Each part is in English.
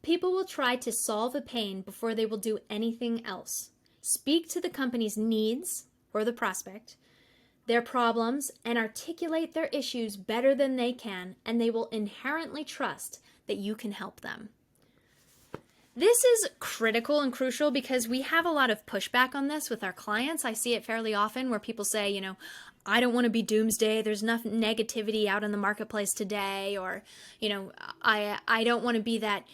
People will try to solve a pain before they will do anything else. Speak to the company's needs, or the prospect, their problems, and articulate their issues better than they can, and they will inherently trust that you can help them. This is critical and crucial because we have a lot of pushback on this with our clients. I see it fairly often where people say, I don't want to be doomsday. There's enough negativity out in the marketplace today. Or, I don't want to be that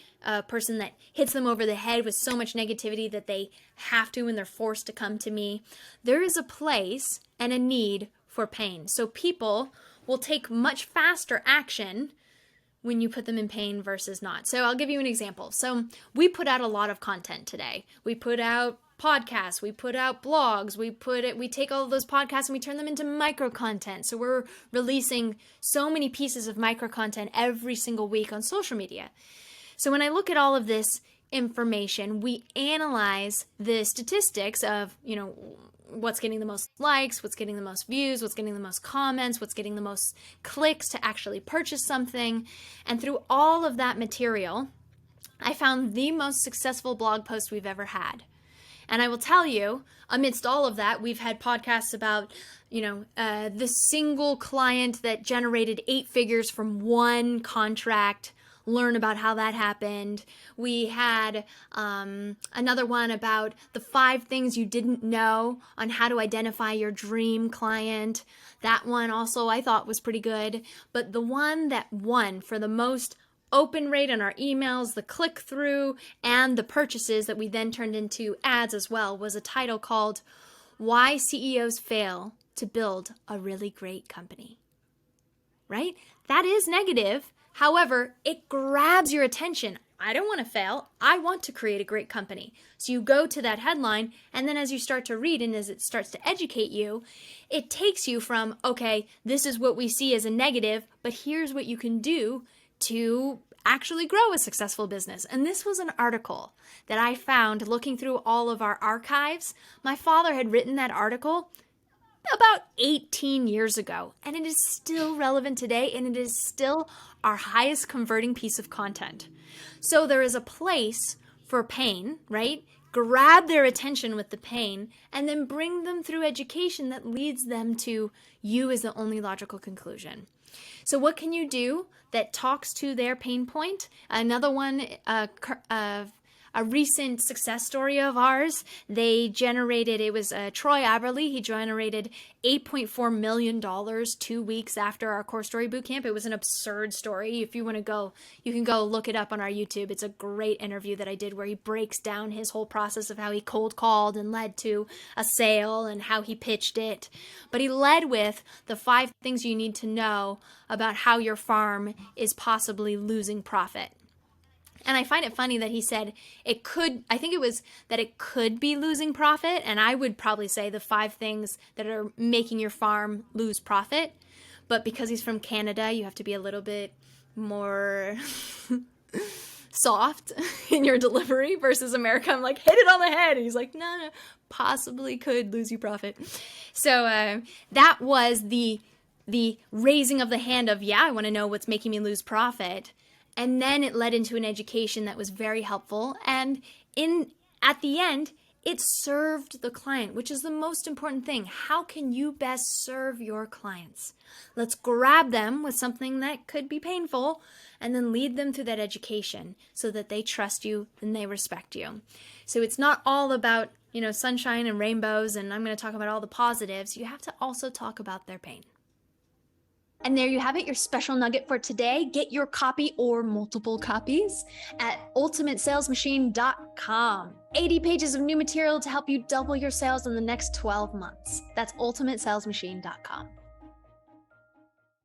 person that hits them over the head with so much negativity that they have to and they're forced to come to me. There is a place and a need for pain. So people will take much faster action when you put them in pain versus not. So I'll give you an example. So we put out a lot of content today. We put out podcasts, we put out blogs, we take all of those podcasts and we turn them into micro content. So we're releasing so many pieces of micro content every single week on social media. So when I look at all of this information, we analyze the statistics of, what's getting the most likes, what's getting the most views, what's getting the most comments, what's getting the most clicks to actually purchase something. And through all of that material, I found the most successful blog post we've ever had. And I will tell you, amidst all of that, we've had podcasts about, the single client that generated 8 figures from one contract, learn about how that happened. We had another one about the 5 things you didn't know on how to identify your dream client. That one also I thought was pretty good. But the one that won for the most open rate on our emails, the click-through, and the purchases that we then turned into ads as well was a title called Why CEOs Fail to Build a Really Great Company. Right? That is negative. However, it grabs your attention. I don't want to fail. I want to create a great company. So you go to that headline, and then as you start to read and as it starts to educate you, it takes you from, okay, this is what we see as a negative, but here's what you can do to actually grow a successful business. And this was an article that I found looking through all of our archives. My father had written that article about 18 years ago, and it is still relevant today, and it is still our highest converting piece of content. So there is a place for pain, right? Grab their attention with the pain, and then bring them through education that leads them to you as the only logical conclusion. So what can you do that talks to their pain point? Another one, a recent success story of ours, it was Troy Aberle. He generated $8.4 million 2 weeks after our Core Story Bootcamp. It was an absurd story. If you want to go, you can go look it up on our YouTube. It's a great interview that I did where he breaks down his whole process of how he cold called and led to a sale and how he pitched it. But he led with the 5 things you need to know about how your farm is possibly losing profit. And I find it funny that he said it could be losing profit. And I would probably say the 5 things that are making your farm lose profit. But because he's from Canada, you have to be a little bit more soft in your delivery versus America. I'm like, hit it on the head. And he's like, no, possibly could lose you profit. So that was the raising of the hand of, yeah, I want to know what's making me lose profit. And then it led into an education that was very helpful. And at the end, it served the client, which is the most important thing. How can you best serve your clients? Let's grab them with something that could be painful and then lead them through that education so that they trust you and they respect you. So it's not all about, sunshine and rainbows, and I'm going to talk about all the positives. You have to also talk about their pain. And there you have it, your special nugget for today. Get your copy or multiple copies at ultimatesalesmachine.com. 80 pages of new material to help you double your sales in the next 12 months. That's ultimatesalesmachine.com.